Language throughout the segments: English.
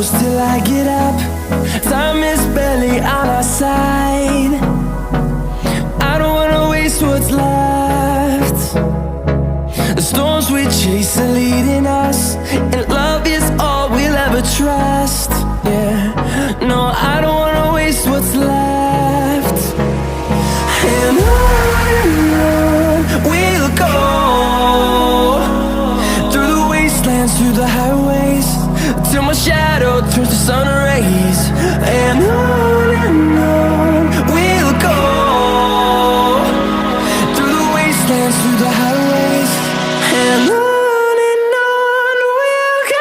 close till I get up. Time is barely on our side. I don't wanna waste what's left. The storms we chase are leading us, and love is all we'll ever trust. Yeah, no, I don't wanna waste what's left. And on we'll go, through the wastelands, through the highways, till my shadow turns to sun rays. And on we'll go, through the wastelands, through the highways, and on we'll go.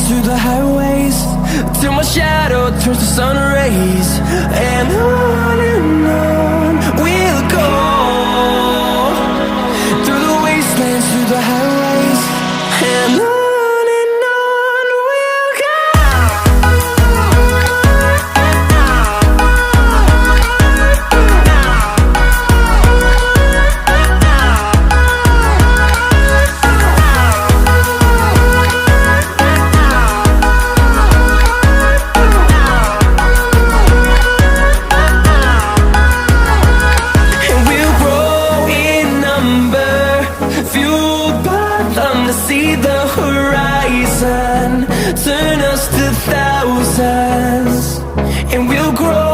Through the highways, till my shadow turns to sun rays. And on we'll go, through the wastelands, through the highways, and on we'll go. See the horizon turn us to thousands, and we'll grow